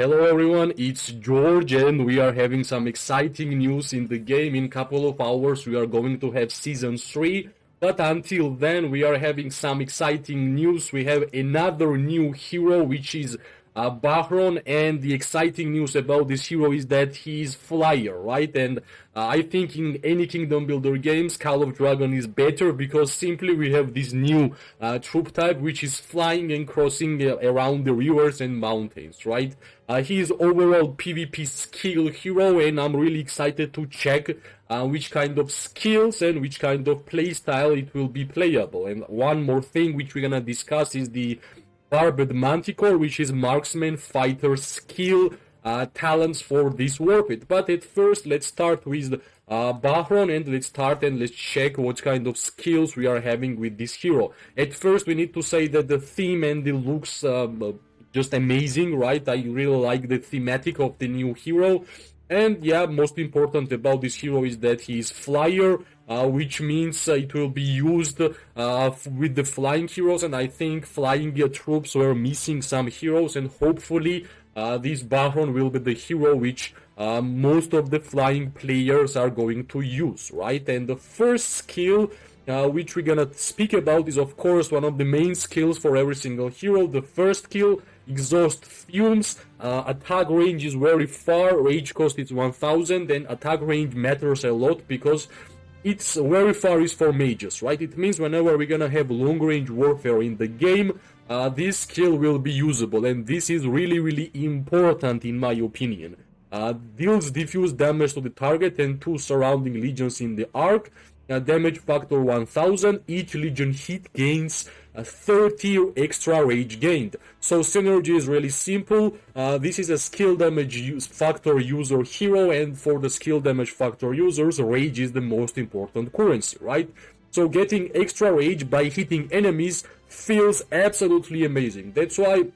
Hello everyone, it's George and we are having some exciting news in the game. In a couple of hours we are going to have Season 3, but until then we are having some exciting news. We have another new hero which is Bahron, and the exciting news about this hero is that he is flyer, right? And I think in any Kingdom Builder games, Call of Dragon is better because simply we have this new troop type which is flying and crossing around the rivers and mountains, right? He is overall PvP skill hero, and I'm really excited to check which kind of skills and which kind of playstyle it will be playable. And one more thing which we're gonna discuss is the Barbed Manticore, which is marksman fighter skill talents for this warped. But at first, let's start with Bahron, and let's check what kind of skills we are having with this hero. At first, we need to say that the theme and the looks just amazing, right? I really like the thematic of the new hero. And yeah, most important about this hero is that he is flyer, which means it will be used with the flying heroes, and I think flying troops were missing some heroes, and hopefully this Bahron will be the hero which most of the flying players are going to use, right? And the first skill which we're gonna speak about is of course one of the main skills for every single hero. The first skill, Exhaust Fumes. Attack range is very far, rage cost is 1000, and attack range matters a lot because it's very far is for mages, right? It means whenever we're gonna have long range warfare in the game, this skill will be usable, and this is really important in my opinion. Deals diffuse damage to the target and 2 surrounding legions in the arc. Damage factor 1000, each legion hit gains 30 extra rage gained. So synergy is really simple. This is a skill damage factor user hero, and for the skill damage factor users, rage is the most important currency, right? So getting extra rage by hitting enemies feels absolutely amazing. That's why,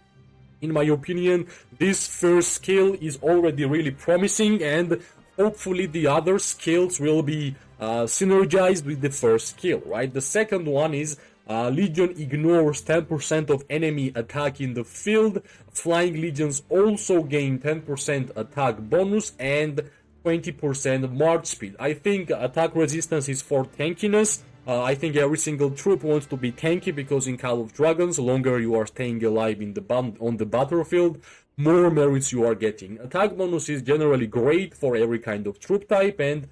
in my opinion, this first skill is already really promising, and hopefully the other skills will be synergized with the first skill, right? The second one is Legion ignores 10% of enemy attack in the field. Flying legions also gain 10% attack bonus and 20% march speed. I think attack resistance is for tankiness. I think every single troop wants to be tanky because in Call of Dragons, longer you are staying alive in on the battlefield, more merits you are getting. Attack bonus is generally great for every kind of troop type, and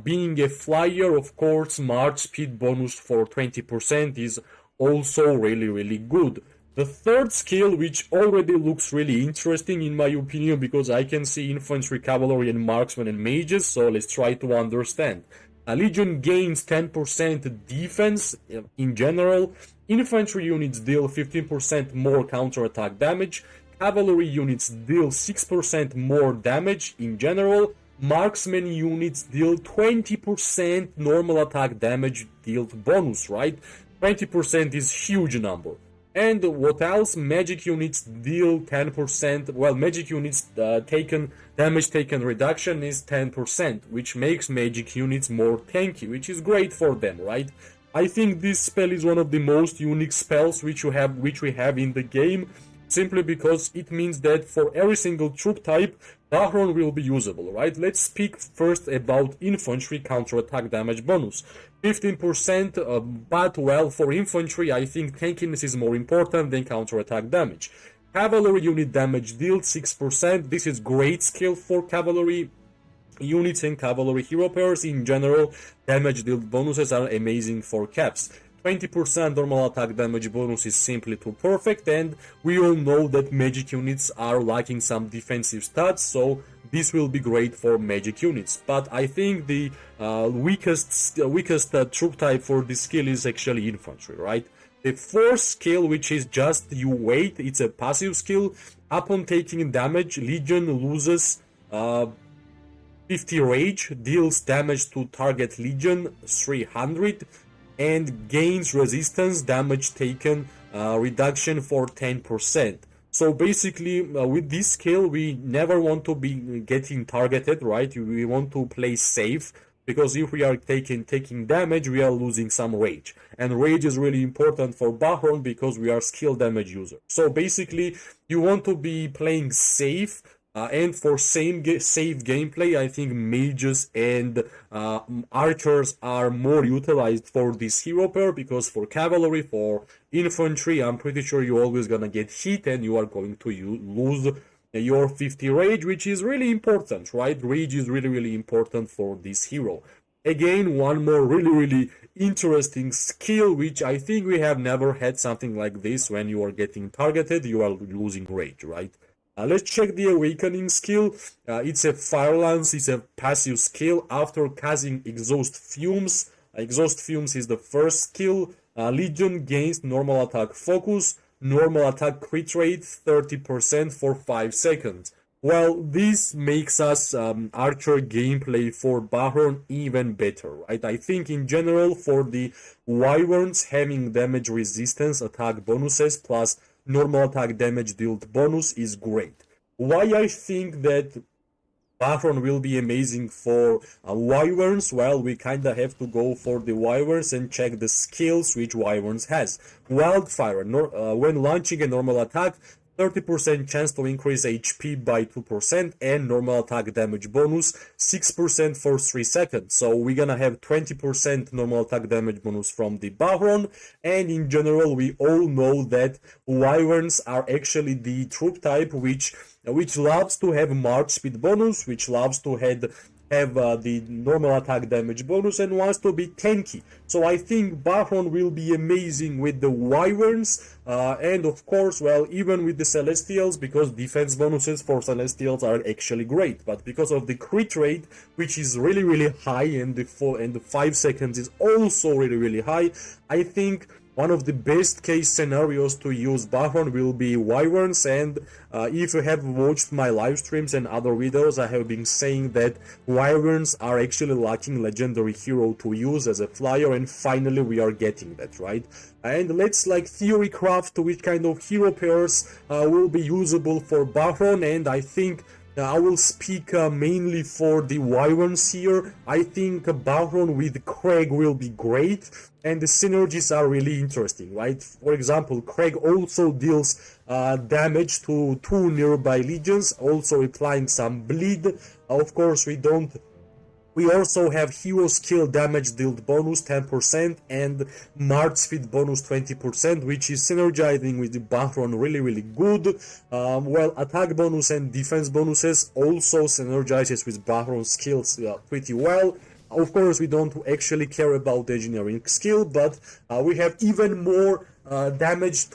being a flyer, of course, march speed bonus for 20% is also really good. The third skill, which already looks really interesting in my opinion, because I can see infantry, cavalry, and marksmen and mages, so let's try to understand. A legion gains 10% defense in general. Infantry units deal 15% more counterattack damage. Cavalry units deal 6% more damage in general. Marksman units deal 20% normal attack damage dealt bonus, right? 20% is huge number. And what else? Magic units deal 10%. Well, magic units damage taken reduction is 10%, which makes magic units more tanky, which is great for them, right? I think this spell is one of the most unique spells which we have in the game, simply because it means that for every single troop type, Bahron will be usable, right? Let's speak first about infantry counterattack damage bonus. 15%, but well, for infantry, I think tankiness is more important than counterattack damage. Cavalry unit damage dealt 6%. This is great skill for cavalry units and cavalry hero pairs. In general, damage dealt bonuses are amazing for caps. 20% normal attack damage bonus is simply too perfect, and we all know that magic units are lacking some defensive stats, so this will be great for magic units. But I think the weakest troop type for this skill is actually infantry, right? The fourth skill, which is just you wait, it's a passive skill. Upon taking damage, Legion loses 50 rage, deals damage to target Legion 300, and gains resistance damage taken reduction for 10%. So basically, with this skill, we never want to be getting targeted, right? We want to play safe. because if we are taking damage, we are losing some rage, and rage is really important for Bahron because we are skill damage user. So basically, you want to be playing safe. And for safe gameplay, I think mages and archers are more utilized for this hero pair, because for cavalry, for infantry, I'm pretty sure you're always gonna get hit and you are going to lose your 50 rage, which is really important, right? Rage is really, really important for this hero. Again, one more really interesting skill, which I think we have never had something like this. When you are getting targeted, you are losing rage, right? Let's check the Awakening skill. It's a Fire Lance, it's a passive skill after casting Exhaust Fumes. Exhaust Fumes is the first skill. Legion gains normal attack focus, normal attack crit rate 30% for 5 seconds. Well, this makes us archer gameplay for Bahron even better, right? I think in general for the Wyverns, having damage resistance, attack bonuses plus normal attack damage dealt bonus is great. Why I think that Bahron will be amazing for Wyverns? Well, we kinda have to go for the Wyverns and check the skills which Wyverns has. Wildfire, when launching a normal attack, 30% chance to increase HP by 2% and normal attack damage bonus 6% for 3 seconds. So we're gonna have 20% normal attack damage bonus from the Bahron, and in general we all know that Wyverns are actually the troop type which loves to have march speed bonus, which loves to have the normal attack damage bonus, and wants to be tanky. So I think Bahron will be amazing with the Wyverns, and of course, well, even with the Celestials, because defense bonuses for Celestials are actually great, but because of the crit rate, which is really high, and the 5 seconds is also really high, I think one of the best case scenarios to use Bahron will be Wyverns. And if you have watched my live streams and other videos, I have been saying that Wyverns are actually lacking legendary hero to use as a flyer, and finally we are getting that, right? And let's theory craft which kind of hero pairs will be usable for Bahron, and I think I will speak mainly for the Wyverns here. I think Bahron with Craig will be great, and the synergies are really interesting, right? For example, Craig also deals damage to 2 nearby legions, also applying some bleed. Of course, we also have hero skill damage dealt bonus 10% and march speed bonus 20%, which is synergizing with the Bahron really good. Well, attack bonus and defense bonuses also synergizes with Bahron skills pretty well. Of course, we don't actually care about the engineering skill, but we have even more damage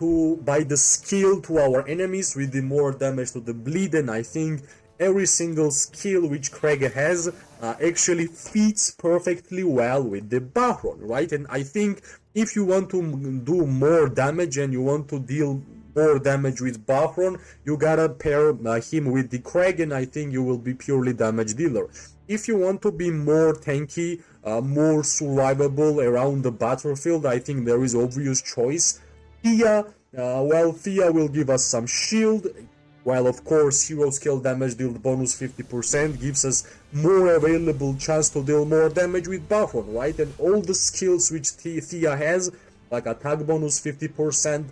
by the skill to our enemies with the more damage to the bleed, and I think every single skill which Craig has actually fits perfectly well with the Bahron, right? And I think if you want to do more damage and you want to deal more damage with Bahron, you gotta pair him with the Craig, and I think you will be purely damage dealer. If you want to be more tanky, more survivable around the battlefield, I think there is obvious choice. Thea, well, Thea will give us some shield, while of course hero skill damage dealt bonus 50% gives us more available chance to deal more damage with Bahron, right? And all the skills which Thea has, like attack bonus 50%,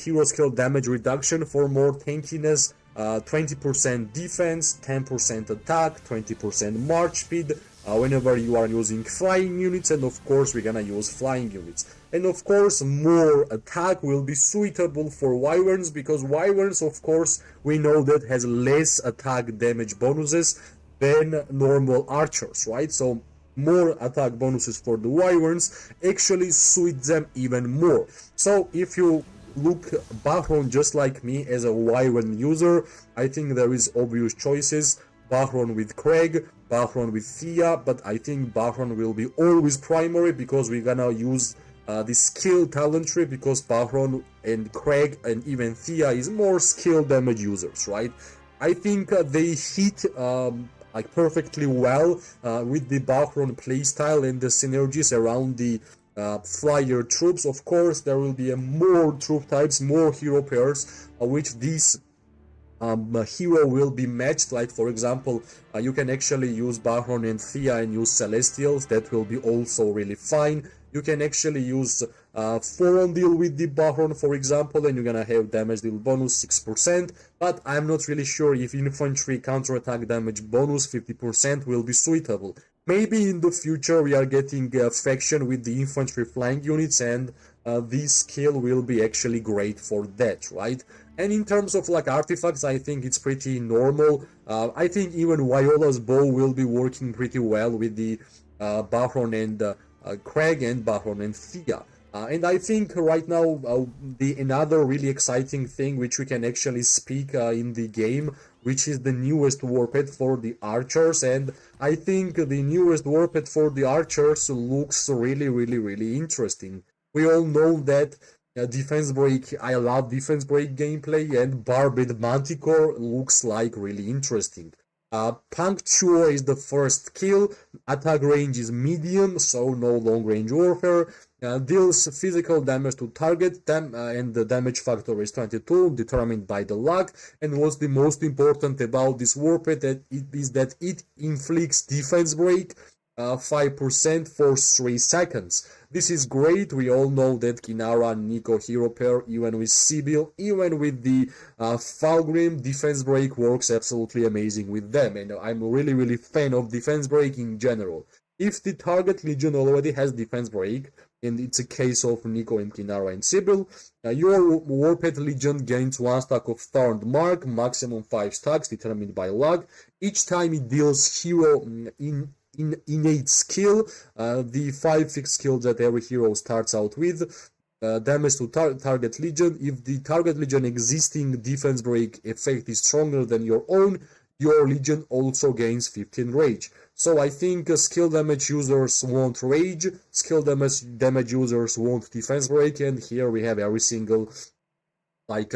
hero skill damage reduction for more tankiness, 20% defense, 10% attack, 20% march speed, whenever you are using flying units, and of course we're gonna use flying units. And of course more attack will be suitable for Wyverns, because Wyverns, of course, we know that has less attack damage bonuses than normal archers, right? So more attack bonuses for the Wyverns actually suit them even more. So if you look Bahron just like me as a Wyvern user, I think there is obvious choices. Bahron with Craig, Bahron with Thea, but I think Bahron will be always primary because we're gonna use the skill talent tree, because Bahron and Craig and even Thea is more skill damage users, right? I think they hit perfectly well with the Bahron playstyle and the synergies around the flyer troops. Of course, there will be more troop types, more hero pairs, which these hero will be matched. Like for example, you can actually use Bahron and Thea and use Celestials. That will be also really fine. You can actually use 4-on deal with the Bahron, for example, and you're gonna have damage deal bonus 6%, but I'm not really sure if infantry counterattack damage bonus 50% will be suitable. Maybe in the future we are getting a faction with the infantry flying units, and this skill will be actually great for that, right? And in terms of like artifacts, I think it's pretty normal. I think even Viola's bow will be working pretty well with the Bahron and Craig and Bahron and Thea. And I think right now the another really exciting thing which we can actually speak in the game, which is the newest warped for the archers, and I think the newest warped for the archers looks really interesting. We all know that defense break, I love defense break gameplay, and Barbed Manticore looks like really interesting. Puncture is the first kill, attack range is medium, so no long range warfare, deals physical damage to target, and the damage factor is 22, determined by the luck, and what's the most important about this warped is that it inflicts defense break 5% for 3 seconds. This is great. We all know that Kinara and Nico hero pair, even with Sibyl, even with the Falgrim, defense break works absolutely amazing with them, and I'm really fan of defense break in general. If the target legion already has defense break, and it's a case of Nico and Kinara and Sibyl, your Warped Legion gains 1 stack of Thorned Mark, maximum 5 stacks determined by luck. Each time it deals hero innate skill, the 5 fixed skills that every hero starts out with, damage to target legion. If the target legion existing defense break effect is stronger than your own, your legion also gains 15 rage. So I think skill damage users want rage, skill damage users want defense break, and here we have every single like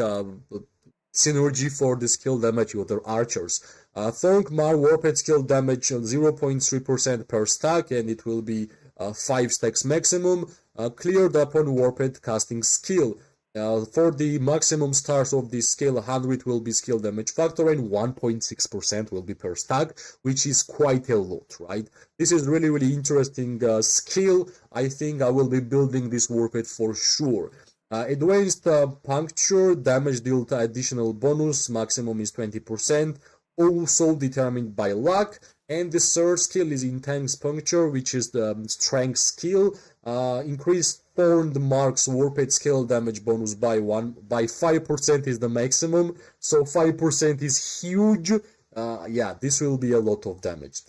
synergy for the skill damage user archers. Thornkmar warped skill damage 0.3% per stack, and it will be 5 stacks maximum, cleared upon warped casting skill. For the maximum stars of this skill, 100 will be skill damage factor and 1.6% will be per stack, which is quite a lot, right? This is really interesting skill. I think I will be building this warped for sure. Advanced puncture, damage dealt additional bonus, maximum is 20%, also determined by luck, and the third skill is intense puncture, which is the strength skill. Increased Thorned Marks warped skill damage bonus by 5% is the maximum, so 5% is huge. Yeah, this will be a lot of damage.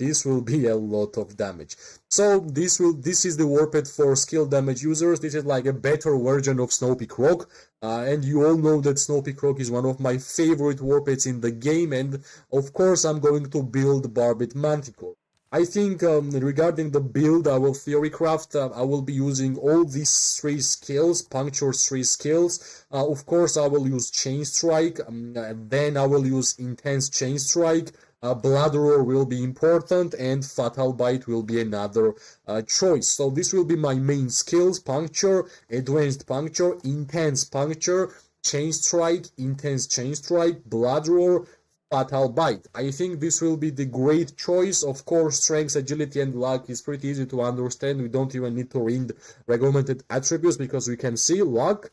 So this is the warped for skill damage users. This is like a better version of Snowpeak Rock, and you all know that Snowpeak Rock is one of my favorite warpeds in the game, and of course I'm going to build Barbed Manticore. I think regarding the build, I will theorycraft. I will be using all these 3 skills, puncture 3 skills. Of course, I will use Chain Strike, then I will use Intense Chain Strike. Blood Roar will be important, and Fatal Bite will be another choice. So this will be my main skills: Puncture, Advanced Puncture, Intense Puncture, Chain Strike, Intense Chain Strike, Blood Roar, Fatal Bite. I think this will be the great choice. Of course, strength, agility, and luck is pretty easy to understand. We don't even need to read recommended attributes because we can see luck,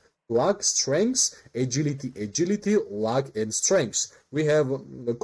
strength, agility, luck, and strength. We have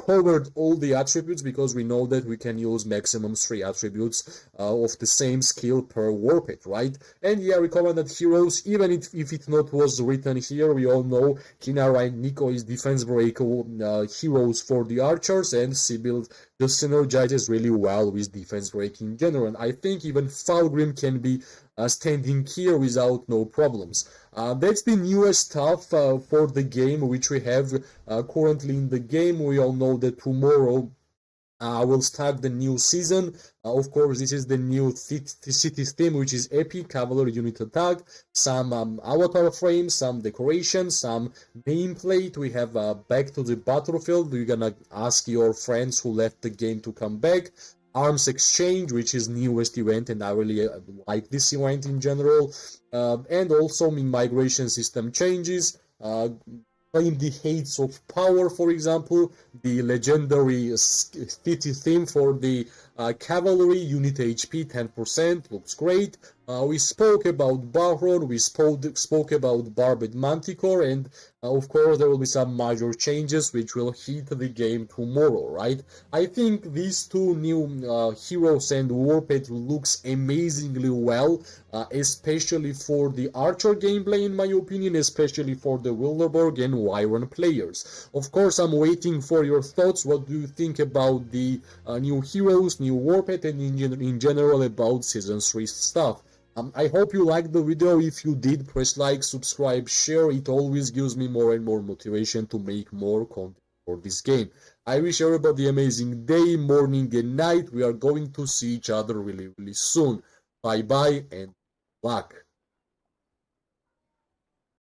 covered all the attributes because we know that we can use maximum 3 attributes of the same skill per warped, right? And yeah, recommended heroes, even if it not was written here, we all know Kinara and Nico is defense break heroes for the archers, and Sibyl just synergizes really well with defense break in general. And I think even Falgrim can be standing here without no problems. That's the newest stuff for the game which we have currently in the game. We all know that tomorrow I will start the new season. Of course, this is the new cities theme, which is epic cavalry unit attack, some avatar frames, some decorations, some nameplate. We have back to the battlefield. You're gonna ask your friends who left the game to come back. Arms exchange, which is newest event, and I really like this event in general. And also migration system changes. in the Heights of Power, for example, the legendary city theme for the cavalry, unit HP 10%, looks great. We spoke about Bahron, we spoke about Barbed Manticore, and of course there will be some major changes which will hit the game tomorrow, right? I think these two new heroes and Warped looks amazingly well, especially for the Archer gameplay in my opinion, especially for the Wilderborg and Wyvern players. Of course, I'm waiting for your thoughts. What do you think about the new heroes, new Warped, and in general about Season 3 stuff? I hope you liked the video. If you did, press like, subscribe, share. It always gives me more and more motivation to make more content for this game. I wish everybody amazing day, morning, and night. We are going to see each other really, really soon. Bye bye and luck.